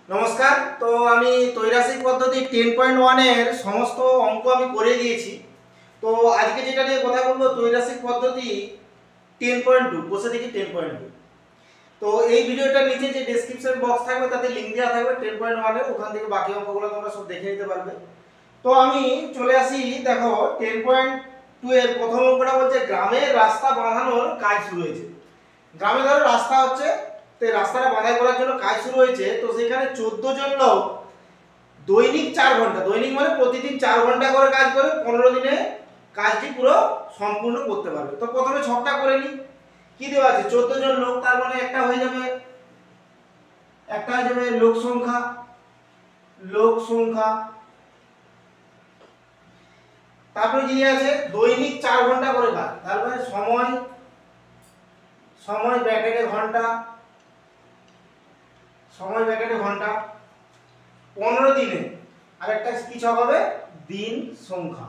নমস্কার। তো আমি ত্রৈরাশিক পদ্ধতি 10.1 এর সমস্ত অঙ্ক আমি করে দিয়েছি। তো আজকে যেটা নিয়ে কথা বলবো ত্রৈরাশিক পদ্ধতি 10.2, বসে দেখি 10.2। তো এই ভিডিওটার নিচে যে ডেসক্রিপশন বক্স থাকবে তাতে লিংক দেওয়া থাকবে 10.1 এর, ওখান থেকে বাকি অঙ্কগুলো তোমরা সব দেখে নিতে পারবে। তো আমি চলে আসি, দেখো 10.2 এর প্রথম অঙ্কটা বলছে গ্রামের রাস্তা বাঁধানোর কাজ শুরু হয়েছে। গ্রামে ধরো রাস্তা হচ্ছে, তো এই রাস্তাটা বাঁধাই করার জন্য কাজ শুরু হয়েছে। তো সেখানে 14 জন লোক দৈনিক 4 ঘন্টা, দৈনিক মানে প্রতিদিন 4 ঘন্টা করে কাজ করে 15 দিনে কাজটি পুরো সম্পূর্ণ করতে পারবে। তো প্রথমে ছকটা করে নি, কি দেওয়া আছে 14 জন লোক, তার মানে একটা হয়ে যাবে লোক সংখ্যা, তারপরে কি আছে দৈনিক 4 ঘন্টা করে কাজ, তার মানে সময় ব্র্যাকেটে ঘন্টা, 15 দিনে আরেকটা কি ছক হবে দিন সংখ্যা।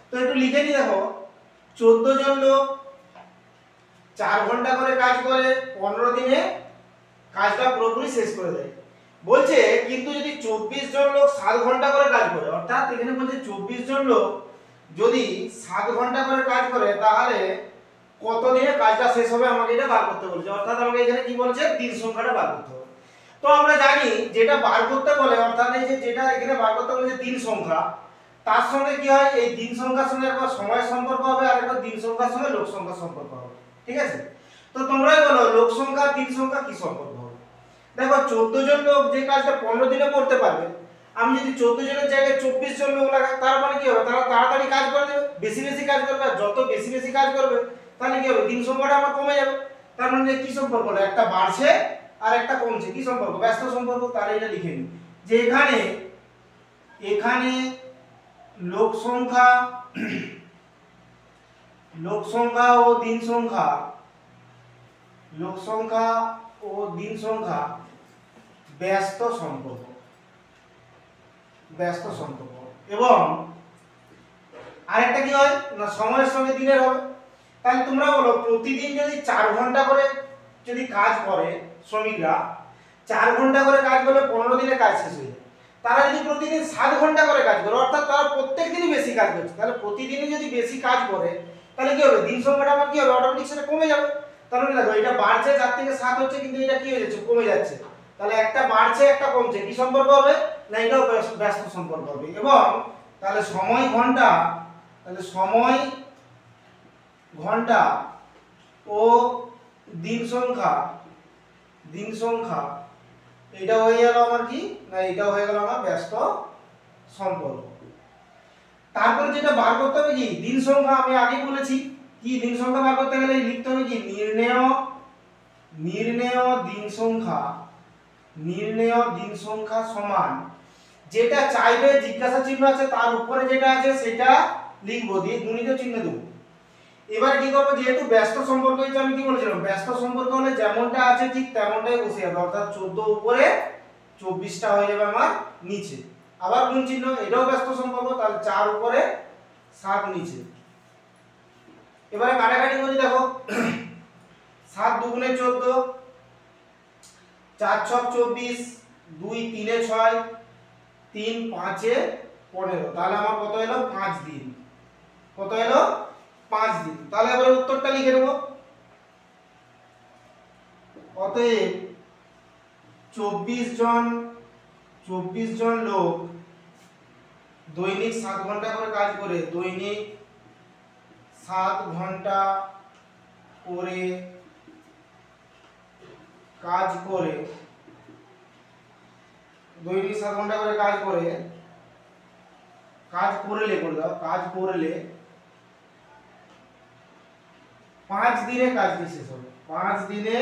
তো একটু লিখে নি, দেখো 14 জন লোক 4 ঘন্টা করে কাজ করে 15 দিনে কাজটা পুরোপুরি শেষ করে দেয়। বলছে কিন্তু যদি 24 জন লোক 7 ঘন্টা করে কাজ করে, অর্থাৎ এখানে বলছে 24 জন লোক যদি 7 ঘন্টা করে কাজ করে তাহলে কত দিনে কাজটা শেষ হবে আমাকে এটা বার করতে বলেছে। অর্থাৎ আমাকে এখানে কি বলছে দিন সংখ্যাটা বার করতে হবে। তো আমরা জানি যেটা বার করতে বলে, অর্থাৎ এই যে যেটা এখানে বার করতে বলেছে দিন সংখ্যা, তার সঙ্গে কি হয় এই দিন সংখ্যার সঙ্গে একবার সময়ের সম্পর্ক হবে আর একবার দিন সংখ্যার সঙ্গে লোক সংখ্যার সম্পর্ক হবে। ঠিক আছে, তো তোমরাই বলো লোক সংখ্যা আর দিন সংখ্যা কি সম্পর্ক হবে। দেখো 14 জন লোক যে কাজটা 15 দিনে করতে পারবে, আমি যদি 14 জনের জায়গায় 24 জন লোক লাগাই তার মানে কি হবে, তারা তাড়াতাড়ি কাজ করে দেবে, বেশি কাজ করবে। আর যত বেশি কাজ করবে তাহলে কি হবে দিন সংখ্যাটা আমার কমে যাবে। তার মানে কি সম্পর্ক হলো, একটা বাড়ছে আর একটা কমছে, কি সম্পর্ক ব্যস্ত সম্পর্ক। তাহলে এটা লিখে নিই যে এখানে লোক সংখ্যা ও দিন সংখ্যা ব্যস্ত সম্পর্ক এবং আরেকটা কি হয় না সময়ের সঙ্গে দিনের হবে। তাহলে তোমরা বলো প্রতিদিন যদি 4 ঘন্টা করে যদি কাজ করে শ্রমিকরা, 4 ঘন্টা করে কাজ করলে 15 দিনে কাজ শেষ হয়ে যায়। তারা যদি প্রতিদিন 7 ঘন্টা করে কাজ করে, অর্থাৎ তারা প্রত্যেক দিনই বেশি কাজ করছে, তাহলে প্রতিদিনই যদি বেশি কাজ করে তাহলে কি হবে দিন সংখ্যাটা আমার কি হবে অটোমেটিক সেটা কমে যাবে। তাহলে দেখো এটা বাড়ছে 4 থেকে 7 হচ্ছে, কিন্তু এটা কি হয়ে যাচ্ছে কমে যাচ্ছে। তাহলে একটা বাড়ছে একটা কমছে, কি সম্পর্ক হবে না এটাও ব্যস্ত সম্পর্ক হবে। এবং তাহলে সময় ঘন্টা ও দিন সংখ্যা এটা হয়ে গেল আমার কি না এটা হয়ে গেল আমার ব্যস্ত সম্পর্ক। তারপরে যেটা বার করতে হবে কি দিন সংখ্যা, আমি আগে বলেছি কি দিন সংখ্যা বার করতে গেলে লিখতে হবে কি নির্ণেয় দিন সংখ্যা সমান যেটা চাইবে জিজ্ঞাসা চিহ্ন আছে তার উপরে যেটা আছে সেটা লিখবো, দিয়ে গুণিত চিহ্ন দেব। এবার কি করব, যেহেতু ব্যস্ত সম্পর্ক হয়েছে আমি কি বলেছিলাম ব্যস্ত সম্পর্ক হলে যেমনটা আছে ঠিক তেমনটাই বসে যাবে, অর্থাৎ 14 উপরে 24টা হয়ে যাবে আমার নিচে। আবার গুণ চিহ্ন, এটাও ব্যস্ত সম্পর্ক, তাহলে 4 উপরে 7 নিচে। এবারে কাটাকাটি করি, দেখো 7 দুগুণে 14, 4 ছক 24, 2 3 6, 3 5 15, তাহলে আমার কত এলো 5 দিন। তাহলে এবারে উত্তরটা লিখে নেব। অতএব 24 জন লোক দৈনিক 7 ঘন্টা করে কাজ করে, দৈনিক 7 ঘন্টা করে কাজ করে 5 দিনে কাজটি শেষ হবে। 5 দিনে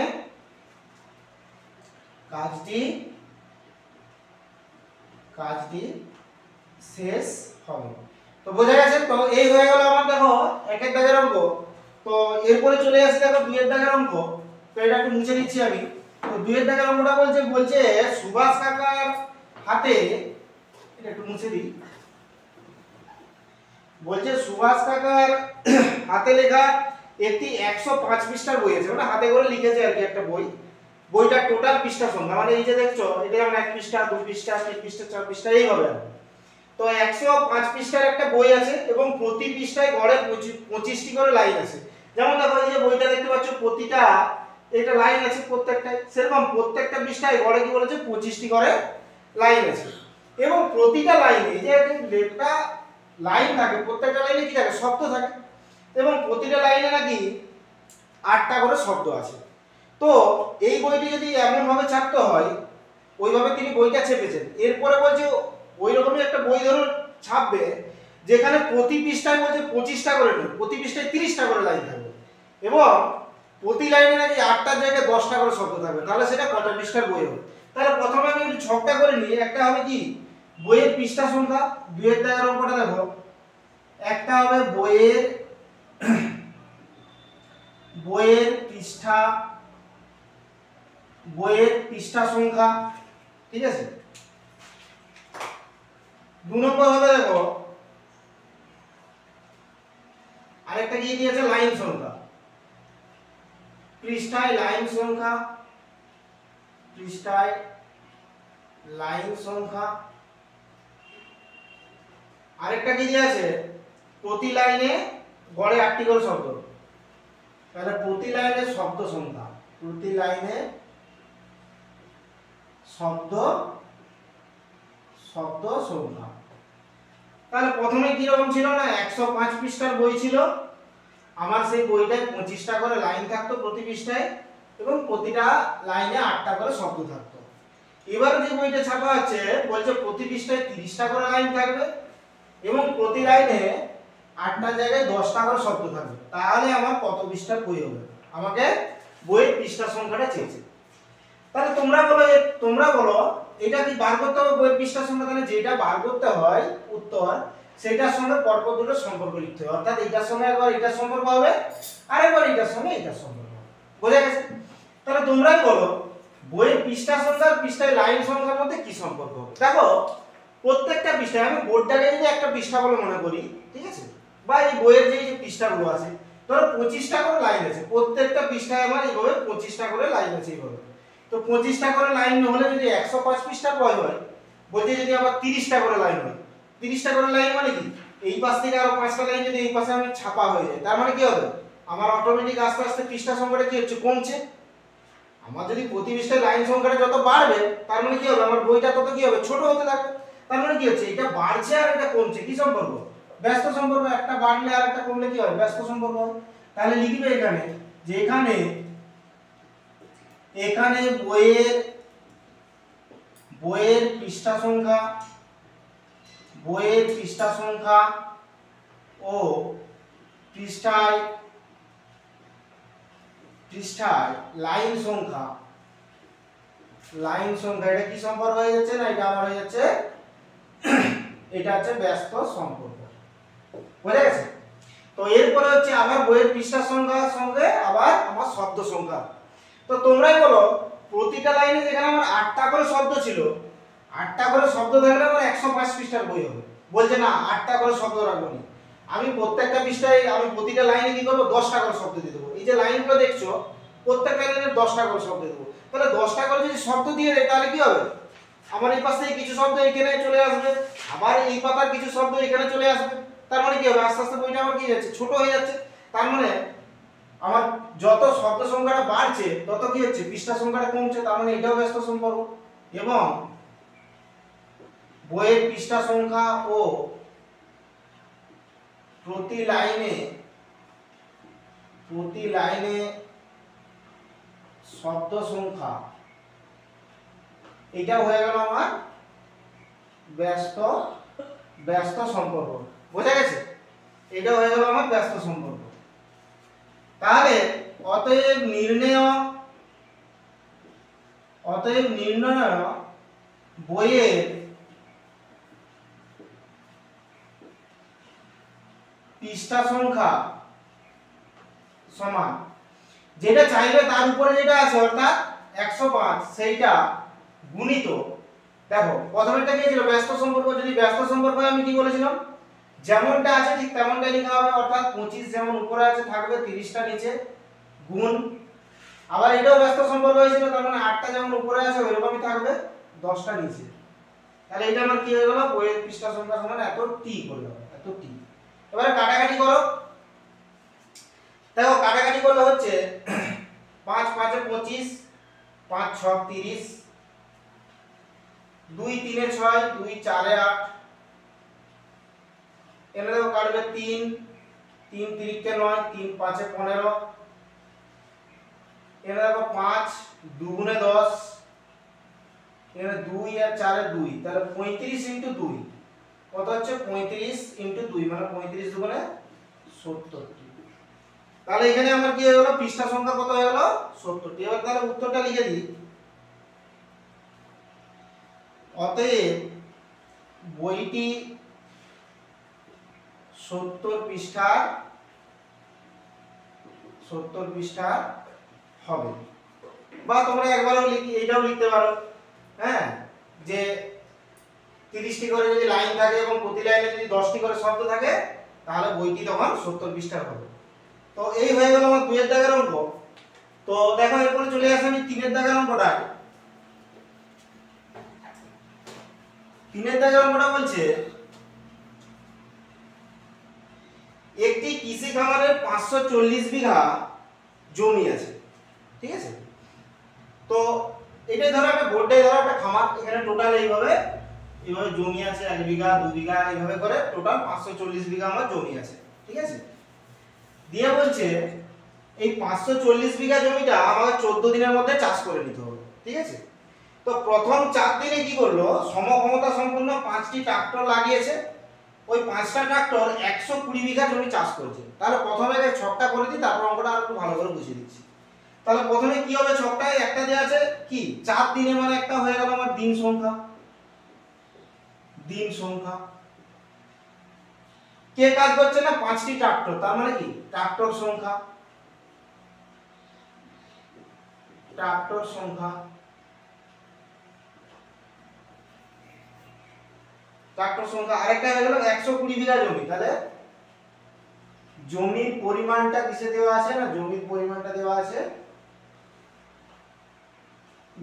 কাজটি শেষ হবে। তো বোঝা গেছে। তো এই হয়ে গেল আমার দেখো একের দাগের অঙ্ক। তো এরপরে চলে আসি দেখো 2 এর দাগের অঙ্ক। তো এটা একটু মুছে নিচ্ছি আমি। তো 2 এর দাগের অঙ্কটা বলছে সুভাষ কাকার হাতে, এটা একটু মুছে দিই। বলছে সুভাষ কাকার হাতে লেখা একটি 105 পৃষ্ঠার বই আছে, মানে হাতে করে লিখেছে আর কি একটা বই। বইটার টোটাল পৃষ্ঠা সংখ্যা, মানে এই যে দেখছো এটা যেমন 1 পৃষ্ঠা 2 পৃষ্ঠা 3 পৃষ্ঠা 4 পৃষ্ঠা এইভাবে। তো 105 পৃষ্ঠার একটা বই আছে এবং প্রতি পৃষ্ঠায় গড়ে 25টি করে লাইন আছে। যেমন দেখো এই যে বইটা দেখতে পাচ্ছ প্রতিটা এটা লাইন আছে প্রত্যেকটায়, সেরকম প্রত্যেকটা পৃষ্ঠায় গড়ে কি বলেছে 25টি করে লাইন আছে। এবং প্রতিটা লাইনে এই যে একটা লাইন থাকে, প্রত্যেকটা লাইনে কি থাকে শব্দ থাকে, এবং প্রতিটা লাইনে নাকি 8টা করে শব্দ আছে। তো এই বইটি যদি এমন ভাবে ছাপতে হয় ওইভাবে তিনি বইটা ছেপেছেন। এরপরে বলছে ওই রকমই একটা বই ধরুন ছাপবে যেখানে প্রতি পৃষ্ঠায় বলছে 25টা করে নেই, প্রতি পৃষ্ঠায় 30টা করে লাইন থাকবে এবং প্রতি লাইনে নাকি 8টার জায়গায় 10টা করে শব্দ থাকবে, তাহলে সেটা কত পৃষ্ঠার বই হবে? তাহলে প্রথমে আমি একটু ছকটা করে নিই। একটা হবে কি বইয়ের পৃষ্ঠা সংখ্যা, দুইয়ের দাগের অঙ্কটা দেখো, একটা হবে বইয়ের পৃষ্ঠা সংখ্যা, ঠিক আছে। 2 নম্বর হবে দেখো আরেকটা কি দিয়েছে লাইন সংখ্যা, পৃষ্ঠায় লাইন সংখ্যা। আরেকটা কি দিয়েছে প্রতি লাইনে গড়ে 8টি করে শব্দ, তাহলে প্রতি লাইনে শব্দ সংখ্যা, প্রতি লাইনে শব্দ সংখ্যা। তাহলে প্রথমে কি রকম ছিল না 105 পৃষ্ঠার বই ছিল আমার, সেই বইটায় 25টা করে লাইন থাকতো প্রতি পৃষ্ঠায় এবং প্রতিটা লাইনে 8টা করে শব্দ থাকতো। এবার যে বইটা ছাপা আছে বলছে প্রতি পৃষ্ঠায় 30টা করে লাইন থাকবে এবং প্রতি লাইনে 8টার জায়গায় 10টা করে শব্দ থাকবে। তাহলে আমার কত পৃষ্ঠার বই হবে? আমাকে বইয়ের পৃষ্ঠা সংখ্যাটা চেয়েছে। তাহলে তোমরা বলো এটা কি বার করতে হবে বইয়ের পৃষ্ঠা সংখ্যা? তাহলে যেটা বার করতে হয় উত্তর সেটার সঙ্গে পরপর দুটো সম্পর্ক লিখতে হবে, অর্থাৎ এটার সঙ্গে একবার এটার সম্পর্ক হবে আর একবার এটার সঙ্গে এটার সম্পর্ক হবে। বোঝা গেছে? তাহলে তোমরাই বলো বইয়ের পৃষ্ঠা সংখ্যা আর পৃষ্ঠায় লাইন সংখ্যার মধ্যে কি সম্পর্ক হবে? দেখো প্রত্যেকটা পৃষ্ঠায় আমি বোর্ডটাকে যদি একটা পৃষ্ঠা বলে মনে করি, ঠিক আছে, বা এই বইয়ের যে পৃষ্ঠাগুলো আছে ধরো 25টা করে লাইন আছে, প্রত্যেকটা পৃষ্ঠায় আমার এইভাবে 25টা করে লাইন আছে এইভাবে। তো 25টা করে লাইন হলে যদি 105 পৃষ্ঠার বই হয়, বলতে যদি আবার 30টা করে লাইন হয়, 30টা করে লাইন মানে কি এই পাশ থেকে আরো 5টা লাইন যদি এই পাশে আমি ছাপা হয়ে যায়, তার মানে কি হবে আমার অটোমেটিক আস্তে আস্তে পৃষ্ঠা সংখ্যাটা কি হচ্ছে কমছে। আমার যদি প্রতি পৃষ্ঠায় লাইন সংখ্যাটা যত বাড়বে তার মানে কি হবে আমার বইটা তত কি হবে ছোট হতে থাকবে। তার মানে কি হচ্ছে এটা বাড়ছে আর এটা কমছে, কি সম্পর্ক? ব্যস্ত সম্পর্ক। একটা বাড়লে আর একটা কমলে কি হয় ব্যস্ত সম্পর্ক হয়। তাহলে লিখবে এখানে যে এখানে বইয়ের পৃষ্ঠা সংখ্যা ও পৃষ্ঠায় লাইন সংখ্যা এটা কি সম্পর্ক হয়ে যাচ্ছে না, এটা আমার হয়ে যাচ্ছে এটা হচ্ছে ব্যস্ত সম্পর্ক। বুঝা গেছে? তো এরপরে হচ্ছে আবার বইয়ের পৃষ্ঠা সংখ্যার সঙ্গে আবার আমার শব্দ সংখ্যা। তো তোমরাই বলো প্রতিটা লাইনে যেখানে আমার 8টা করে শব্দ ছিল, 8টা করে শব্দ থাকলে আমার 105 পৃষ্ঠার বই হবে। বলছে না 8টা করে শব্দ রাখবো না, আমি প্রত্যেকটা পৃষ্ঠায় আমি প্রতিটা লাইনে কি করবো 10টা করে শব্দ দিয়ে দেবো। এই যে লাইনগুলো দেখছো প্রত্যেকটা লাইনে 10টা করে শব্দ দেবো। তাহলে 10টা করে যদি শব্দ দিয়ে দেয় তাহলে কি হবে আমার এই পাশ থেকে কিছু শব্দ এখানে চলে আসবে, আবার এই পাতার কিছু শব্দ এখানে চলে আসবে। তার মানে কি হবে আস্তে আস্তে বইটা আমার কি যাচ্ছে ছোট হয়ে যাচ্ছে। তার মানে আমার যত শব্দ সংখ্যাটা বাড়ছে তত কি হচ্ছে পৃষ্ঠা সংখ্যাটা কমছে। তার মানে এটাও ব্যস্ত সম্পর্ক। এবং বইয়ের পৃষ্ঠা সংখ্যা ও প্রতি লাইনে শব্দ সংখ্যা এটা হয়ে গেল আমার ব্যস্ত সম্পর্ক। বোঝা গেছে? এটা হয়ে গেল আমার ব্যস্ত সম্পর্ক। তাহলে অতএব নির্ণয় বইয়ের পৃষ্ঠা সংখ্যা সমান যেটা চাইবে তার উপরে যেটা আছে অর্থাৎ 105 সেইটা গুণিত। দেখো প্রথমেরটা কি ছিল ব্যস্ত সম্পর্ক, যদি ব্যস্ত সম্পর্ক আমি কি বলেছিলাম যেমনটা আছে ঠিক তেমনটাই লেখা হবে, অর্থাৎ 25 যেমন উপরে আছে থাকবে 30টা নিচে গুণ। আবার এটাও ব্যস্ত সম্পর্ক হয়েছিল, তার মানে 8টা যেমন উপরে আছে ওইরকমই থাকবে 10টা নিচে। তাহলে এটা আমার কি হয়ে গেল, বইয়ের পৃষ্ঠা সংখ্যা সমান এত টি করলাম, এত টি। এবারে কাটাকাটি করো, দেখো কাটাকাটি করলে হচ্ছে 5 5 এ 25, 5 6 30, 2 3 এ 6, 2 4 এ 8, এখানে দেখো কাটবে 3 3 3 কে 9, 3 5 এ 15, এখানে দেখো 5 2 গুণে 10, এখানে 2 আর 4 এ 2, তাহলে 35 ইনটু 2 কত হচ্ছে, 35 ইনটু 2 মানে 35 দুগুণে 70। তাহলে এখানে আমার কি হয়ে গেল, পৃষ্ঠা সংখ্যা কত হয়ে গেল, 70টি। এবার তাহলে উত্তরটা লিখে দিই। অতএব বইটি 70 পৃষ্ঠার হবে। বা তোমরা একবারও এইটাও লিখতে পারো, হ্যাঁ, যে 30টি করে যদি লাইন থাকে এবং প্রতি লাইনে যদি 10টি করে শব্দ থাকে তাহলে বইটি তখন 70 পৃষ্ঠার হবে। তো এই হয়ে গেল আমার 2 এর দাগের অঙ্ক। তো দেখো এরপরে চলে আসি আমি 3 এর দাগের অঙ্কটা। 3 এর দাগের অঙ্কটা বলছে একটি কৃষি খামারের 540 বিঘা জমি আছে, ঠিক আছে। তো এটাই ধরো একটা বোর্ডে ধরো একটা খামার, এখানে টোটাল এইভাবে জমি আছে 1 বিঘা 2 বিঘা এইভাবে করে টোটাল 540 বিঘা আমার জমি আছে, ঠিক আছে। দিয়ে বলছে এই 540 বিঘা জমিটা আমাকে 14 দিনের মধ্যে চাষ করে নিতে হবে, ঠিক আছে। তো প্রথম 4 দিনে কি করলো, সমক্ষমতা সম্পন্ন 5টি ট্রাক্টর লাগিয়েছে, ওই 5টা ট্রাক্টর 120 বিঘা জমি চাষ করেছে। তাহলে প্রথমে ছকটা করে দিই, তারপর অঙ্কটা আরো একটু ভালো করে বুঝিয়ে দিচ্ছি। তাহলে প্রথমে কি হবে, ছকটায় একটা দেয়া আছে কি 4 দিনে, মানে একটা হয়ে গেল আমার দিন সংখ্যা, কে কাজ করছে না 5টি ট্রাক্টর, তার মানে কি ট্রাক্টর সংখ্যা, আরেকটা হয়ে গেল 120 বিঘা জমি। তাহলে জমির পরিমাণটা কিসে দেওয়া আছে না, জমির পরিমাণটা দেওয়া আছে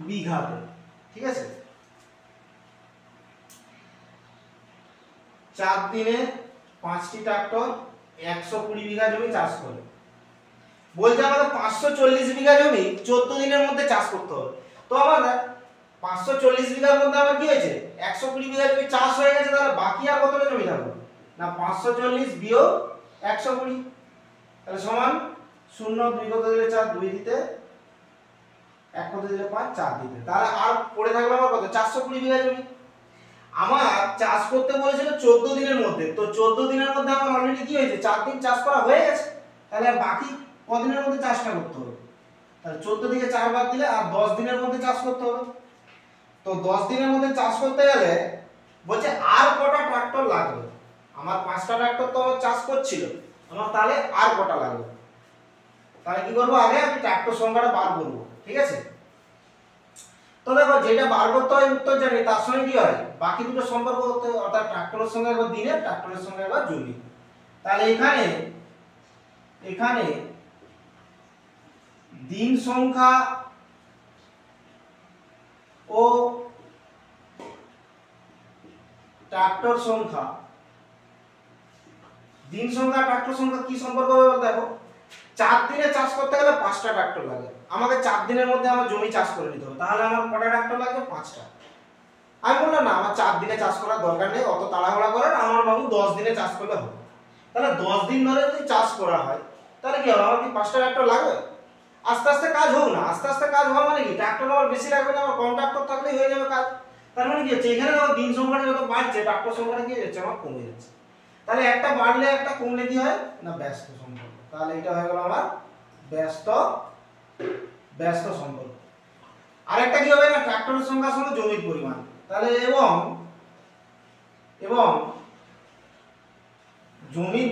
বিঘাতে, ঠিক আছে। 4 দিনে 5টি ট্রাক্টর 120 বিঘা জমি চাষ করে। বলছে আমাদের 540 বিঘা জমি 14 দিনের মধ্যে চাষ করতে হবে। তো আমাদের 540 বিঘার মধ্যে আমার কি হয়েছে, 120 বিঘা জমি চাষ হয়ে গেছে, তাহলে বাকি আর কতটা জমি থাকবে না 540 বিয়োগ 120, তাহলে সমান 0 2 কত দিলে 4, 2 দিতে 1 কত দিলে 5, 4 দিতে, তাহলে আর পড়ে থাকলো আমার কত 420 বিঘা জমি। আমার চাষ করতে বলেছিল 14 দিনের মধ্যে, তো 14 দিনের মধ্যে আমার অলরেডি কি হয়েছে 4 দিন চাষ করা হয়ে গেছে, তাহলে বাকি কদিনের মধ্যে চাষটা করতে হবে, তাহলে 14 থেকে 4 বাদ দিলে আর 10 দিনের মধ্যে চাষ করতে হবে। তো 10 দিনের মধ্যে চাষ করতে গেলে বলছে আর কটা ট্রাক্টর লাগবে, আমার 5টা ট্রাক্টর তো আমার চাষ করছিল, আমার তাহলে আর কটা লাগবে। তাহলে কি করব, আগে আমি ট্রাক্টর সংখ্যাটা বার করব, ঠিক আছে। তো দেখো যেটা বার করতে হয় উত্তর জানি, তার সঙ্গে কি হয় বাকি দুটো সম্পর্ক করতে হয়, অর্থাৎ ট্রাক্টরের সঙ্গে একবার দিনের, ট্রাক্টরের সঙ্গে একবার জমি। তাহলে এখানে দিন সংখ্যা ও ট্রাক্টর সংখ্যা, দিন সংখ্যা ট্রাক্টর সংখ্যা কি সম্পর্ক হবে দেখো, 4 দিনে চাষ করতে গেলে 5টা ট্রাক্টর লাগে, আমাকে 4 দিনের মধ্যে আমার জমি চাষ করে নিতে হবে, তাহলে আমার কটা ট্রাক্টর লাগবে 5টা। আমি বললাম না আমার 4 দিনে চাষ করার দরকার নেই, অত তাড়াহুড়া করার, আমার বাবু 10 দিনে চাষ করলে হবে। তাহলে 10 দিন ধরে যদি চাষ করা হয় তাহলে কি হবে, আমার কি 5টা ট্রাক্টর লাগবে? আস্তে আস্তে কাজ হোক না, আস্তে আস্তে কাজ হওয়া মানে কি ট্রাক্টর আমার বেশি লাগবে না, আমার কম ট্রাক্টর থাকলেই হয়ে যাবে কাজ। তার মানে কি হচ্ছে, এখানে আমার দিন সংখ্যাটা যত বাড়ছে ট্রাক্টর সংখ্যাটা কি হচ্ছে আমার কমে যাচ্ছে। তাহলে একটা বাড়লে একটা কমলে কি হয় না ব্যস্ত সম্পর্ক, তাহলে এটা হয়ে গেল আমার ব্যস্ত সম্পর্ক। আরেকটা কি হবে না ট্রাক্টরের সংখ্যার সঙ্গে জমির পরিমাণ, তাহলে এবং জমির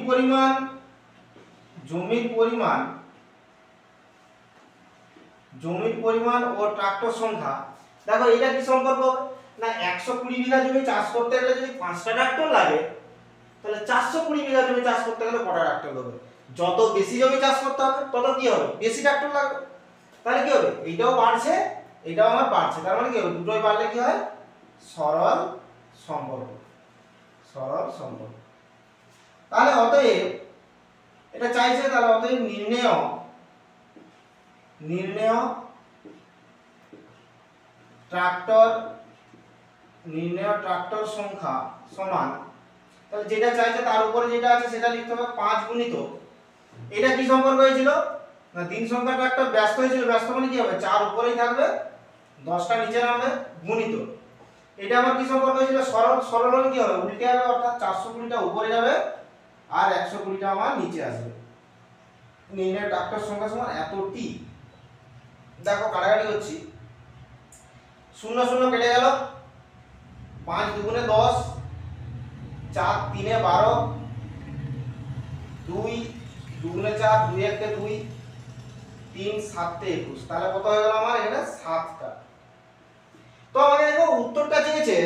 পরিমাণ ও ট্রাক্টর সংখ্যা। দেখো এটা কি সম্পর্ক না 120 বিঘা জমি চাষ করতে গেলে যদি 5টা ট্রাক্টর লাগে, তাহলে 420 বিঘা জমি চাষ করতে গেলে কটা ট্রাক্টর লাগবে? যত বেশি জমি চাষ করতে হবে তত কি হবে বেশি ট্রাক্টর লাগবে। তাহলে কি হবে, এইটাও বাড়ছে এটাও আমার বাড়ছে, তার মানে কি হবে দুটোই বাড়লে কি হয় সরল সম্পর্ক, সরল সম্পর্ক। তাহলে অতএব এটা চাইছে, তাহলে অতএব নির্ণেয় ট্রাক্টর সংখ্যা সমান, তাহলে যেটা চাইছে তার উপরে যেটা আছে সেটা লিখতে হবে 5 গুণিত, এটা কি সম্পর্ক হয়েছিল না দিন সংখ্যা ট্রাক্টর ব্যস্ত হয়েছিল, ব্যস্ত মানে কি হবে 4 উপরেই থাকবে 10টা নিচে নামবে গুণিত, এটা আমার কি সম্পর্ক হয়েছিল সরল, সরল হলে কি হবে উল্টে হবে, অর্থাৎ 420টা উপরে যাবে আর 120টা আমার নিচে আসবে। নির্ণয় ট্রাক্টর সংখ্যা সমান এতটি। দেখো কাটাকাটি করছি, 0 0 কেটে গেল, 5 দুগুণে 10, 4 3 12, 2 দুগুণে 4, 2 1 2, 3 7 21, তাহলে কত হয়ে গেল আমার এখানে 7টা। তো আমাকে দেখো উত্তরটা চেয়েছে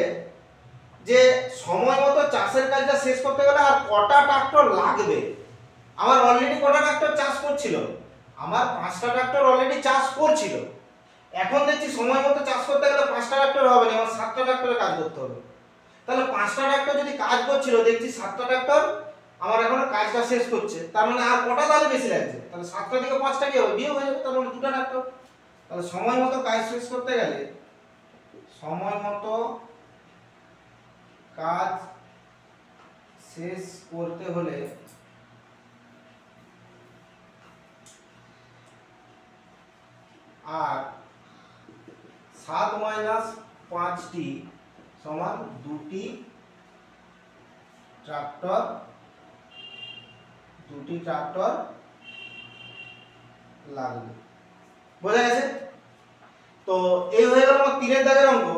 যে সময় মতো চাষের কাজটা শেষ করতে গেলে আর কটা ট্রাক্টর লাগবে। আমার অলরেডি কটা ট্রাক্টর চাষ করছিল, আমার 5টা ট্রাক্টর অলরেডি চাষ করছিল, এখন দেখছি সময় মতো চাষ করতে গেলে 5টা ট্রাক্টর হবে না, আমার 7টা ট্রাক্টরে কাজ করতে হবে। তাহলে 5টা ট্রাক্টর যদি কাজ করছিল, দেখছি 7টা ট্রাক্টর আমার এখনো কাজটা শেষ করছে, তার মানে আর কটা তাহলে বেশি লাগছে, তাহলে 7টা থেকে 5টা কি হবে বিয়োগ হয়ে যাবে, তার মানে 2টা ট্রাক্টর। তাহলে সময় মতো কাজ শেষ করতে গেলে, সময় মতো কাজ শেষ করতে হলে আর 7 - 5টি সমান 2টি ট্রাক্টর লাগবে। বোঝা গেছে? তো এই হয়ে গেল আমার 3 এর দাগের অঙ্ক।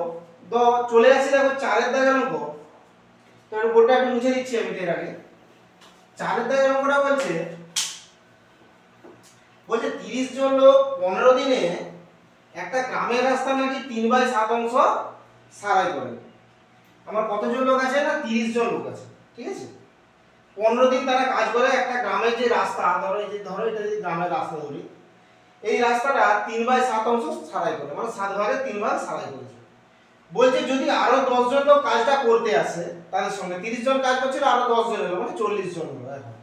তো চলে আসি দেখো 4 এর দাগের অঙ্ক। তো এর বোর্ডটা একটু মুছে দিচ্ছি আমি এর আগে। 4 এর দাগের অঙ্কটা বলছে 30 জন লোক 15 দিনে একটা গ্রামের রাস্তা নাকি 3/7 অংশ সারাই করে। আমার কতজন লোক আছে না 30 জন লোক আছে, ঠিক আছে? 15 দিন তারা কাজ করে একটা গ্রামের যে রাস্তা, ধরো এটা যদি গ্রামের রাস্তা ধরি, এই রাস্তাটা 3/7 অংশ সারাই করে, মানে 7 ভাগে 3 ভাগ সারাই করেছে। বলছে যদি আরো 10 জন লোক কাজটা করতে আসে, তাদের সঙ্গে 30 জন কাজ করছিল, আরো 10 জন এলো, মানে 40 জন হলো এখন।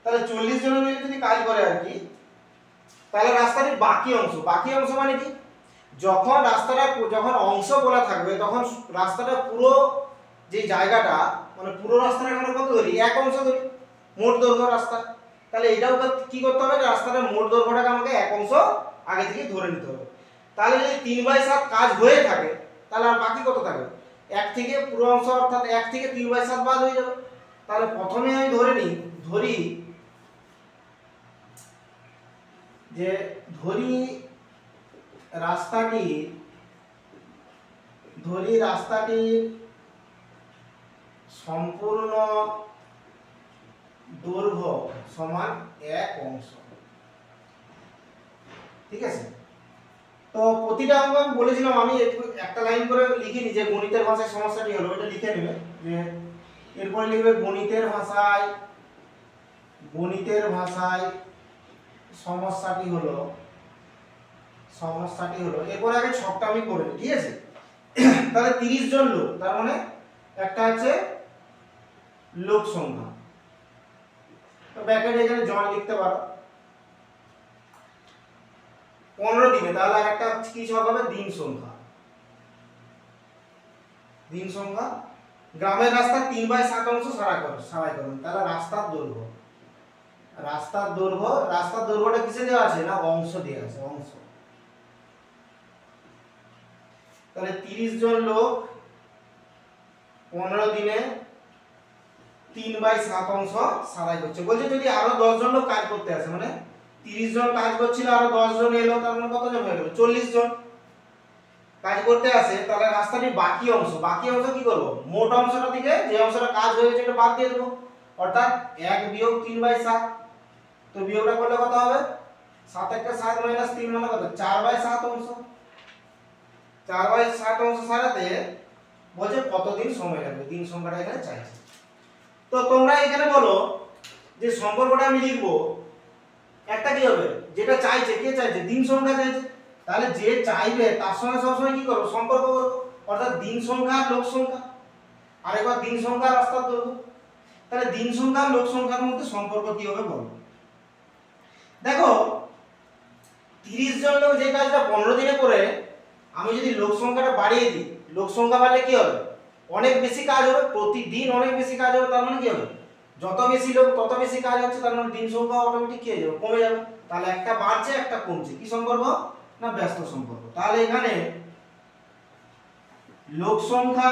তাহলে 40 জন মিলে যদি কাজ করে আর কি, তাহলে রাস্তাটির বাকি অংশ মানে কি, যখন অংশ বলা থাকবে তখন রাস্তাটা পুরো যে জায়গাটা, মানে পুরো রাস্তাটা আমরা কত ধরি, এক অংশ ধরি, মোট দৈর্ঘ্য রাস্তা। তাহলে এটাও কি করতে হবে, রাস্তাটার মোট দৈর্ঘ্যটাকে আমাকে এক অংশ আগে থেকে ধরে নিতে হবে। তাহলে যদি 3/7 কাজ হয়ে থাকে, তাহলে আর বাকি কত থাকবে, 1 থেকে পুরো অংশ, অর্থাৎ 1 থেকে 3/7 বাদ হয়ে যাবে। তাহলে প্রথমে আমি ধরি রাস্তাটির সম্পূর্ণ দৈর্ঘ্য সমান 1 অংশ, ঠিক আছে? তো প্রতিটা অঙ্ক আমি বলেছিলাম, আমি একটা লাইন করে লিখিনি যে গণিতের ভাষায় সমস্যাটি হলো, এটা লিখে নেবে, যে এরপরে লিখবে গণিতের ভাষায় সমস্যাটি হলো, এরপরে আগে ছকটা আমি করে নিই, ঠিক আছে? তাহলে 30 জন লোক, তার মানে একটা আছে লোক সংখ্যা, তো ব্র্যাকেটে এখানে জন লিখতে পারো। 15 দিনে, তাহলে আর একটা কি ছক হবে, দিন সংখ্যা। গ্রামের রাস্তা 3/7 অংশ সারাই করুন, তাহলে রাস্তার দৈর্ঘ্যটা কিসে দেওয়া আছে না অংশ দেওয়া আছে, অংশ। তাহলে 30 জন লোক 15 দিনে 3/7 অংশ সারাই করছে। বলছে যদি আরো 10 জন লোক কাজ করতে আসে, মানে 30 জন কাজ করছিল, আরো 10 জন এলো, তার মানে কতজন হয়ে গেল, 40 জন কাজ করতে আসে। তাহলে রাস্তাটির বাকি অংশ কি করব, মোট অংশটা থেকে যে অংশটা কাজ হয়ে গেছে এটা বাদ দিয়ে দেব, অর্থাৎ 1 বিয়োগ 3/7। তো বিয়োগটা করলে কত হবে, 7 × 7 - 3 মানে কত, 4/7 অংশ। 4/7 অংশ সারাতে বলছে কতদিন সময় লাগবে, দিন সংখ্যাটা এখানে চাইছে। তো তোমরা এখানে বলো যে সম্পর্কটা আমি লিখবো, একটা কি হবে, যেটা চাইছে, কে চাইছে, দিন সংখ্যা চাইছে, তাহলে যে চাইবে তার সঙ্গে সবসময় কি করবো, সম্পর্ক করবো, অর্থাৎ দিন সংখ্যা আর লোক সংখ্যা। আরেকবার দিন সংখ্যা রাস্তার দৈর্ঘ্য। তাহলে দিন সংখ্যা আর লোক সংখ্যার মধ্যে সম্পর্ক কি হবে বলবো। দেখো 30 জন লোক যে কাজটা 15 দিনে করে, আমি যদি লোক সংখ্যাটা বাড়িয়ে দিই, লোক সংখ্যা বাড়লে কি হবে, অনেক বেশি কাজ হবে, প্রতিদিন অনেক বেশি কাজ হবে। তার মানে কি হবে, যত বেশি লোক তত বেশি কাজ হচ্ছে, তার মানে দিন সংখ্যা অটোমেটিক কি হয়ে যাবে, কমে যাবে। তাহলে একটা বাড়ছে একটা কমছে, কি সম্পর্ক না ব্যস্ত সম্পর্ক। তাহলে এখানে লোক সংখ্যা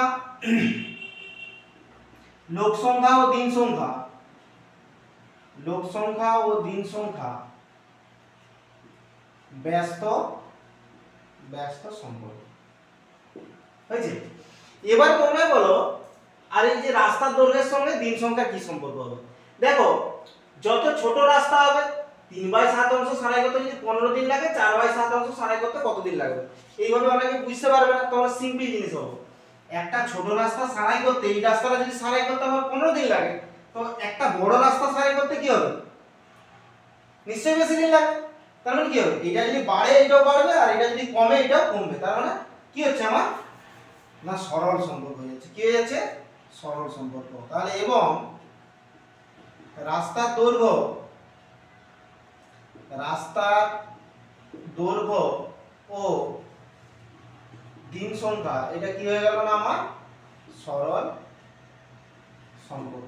লোক সংখ্যা ও দিন সংখ্যা, লোক সংখ্যা ও দিন সংখ্যা ব্যস্ত ব্যস্ত সম্পর্ক হয়েছে। এবার তোমরা বলো, আর এই যে রাস্তার দৈর্ঘ্যের সঙ্গে দিন সংখ্যা কি সম্পর্ক হবে। দেখো যত ছোট রাস্তা হবে 3/7 অংশ সারাই করতে যদি 15 দিন লাগে, 4/7 অংশ সারাই করতে কত দিন লাগবে। এইভাবে অনেকে বুঝতে পারবে না, তোমরা সিম্পল জিনিস হবে, একটা ছোট রাস্তা সারাই করতে, এই রাস্তাটা যদি সারাই করতে আমার 15 দিন লাগে, তো একটা বড় রাস্তা সারাই করতে কি হবে, নিশ্চয়ই বেশি দিন লাগবে। তার মানে কি হবে, এটা যদি বাড়ে এটাও বাড়বে, আর এটা যদি কমে এটাও কমবে। তার মানে কি হচ্ছে আমার না সরল সম্পর্ক হয়ে যাচ্ছে। কি হয়ে যাচ্ছে, সরল সম্পর্ক। তাহলে এবং রাস্তার দৈর্ঘ্য ও দিন সংখ্যা, এটা কি হয়ে গেল না আমার সরল সম্পর্ক।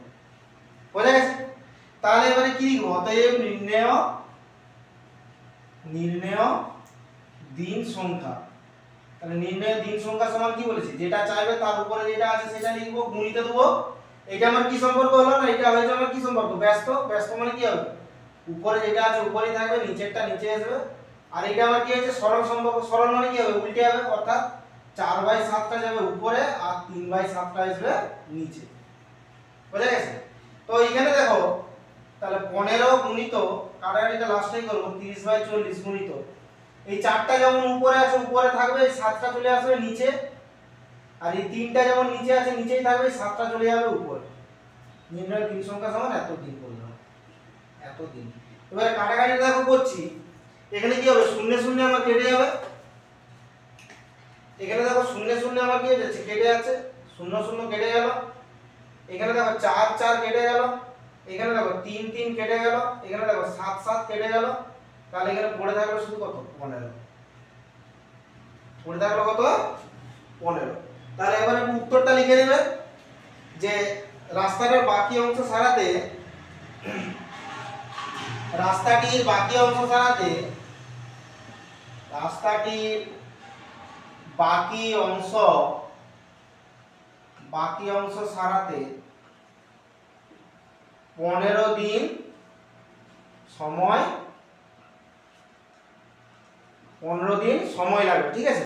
বোঝা গেছে। তাহলে এবারে কি লিখবো, অতএব নির্ণেয় দিন সংখ্যা। তাহলে নির্ণয় দিন সংখ্যা সমান কি বলেছি, যেটা চাইবে তার উপরে যেটা আছে সেটা লিখবো, গুণিত দেবো। এটা আমার কি সম্পর্ক হলো না, এটা হয়েছে আমার কি সম্পর্ক, ব্যস্ত। ব্যস্ত মানে কি হবে, উপরে যেটা আছে উপরেই থাকবে, নিচেরটা নিচে আসবে। আর এটা আমার কি হচ্ছে সরল সম্পর্ক। সরল মানে কি হবে, উল্টে হবে, অর্থাৎ 4/7টা যাবে উপরে আর 3/7টা আসবে নিচে। বুঝা গেছে। তো এখানে দেখো তাহলে 15 গুণিত কাটাকাটিটা লাস্টেই করব, 30/40 গুণিত এই 4টা যেমন উপরে আছে উপরে থাকবে, এই 7টা চলে আসবে নিচে, আর এই 3টা যেমন নিচে আছে নিচেই থাকবে, এই 7টা চলে যাবে উপরে। নির্ণয় দিন সংখ্যা সমান এত দিন করলাম, এত দিন। এবারে কাটাকাটি দেখো করছি, এখানে কি হবে, শূন্য শূন্য আমার কেটে যাবে। এখানে দেখো শূন্য শূন্য আমার কি হয়ে যাচ্ছে, কেটে যাচ্ছে, 0 0 কেটে গেল। এখানে দেখো 4 4 কেটে গেল। এখানে দেখো 3 3 কেটে গেল। এখানে দেখো 7 7 কেটে গেল। তাহলে এখানে পড়ে থাকলো শুধু কত, 15। পড়ে থাকলো কত, 15। তাহলে এবারে উত্তরটা লিখে নেবে যে রাস্তাটার বাকি অংশ সারাতে, রাস্তাটির বাকি অংশ সারাতে, রাস্তাটির বাকি অংশ সারাতে 15 দিন সময় লাগবে। ঠিক আছে।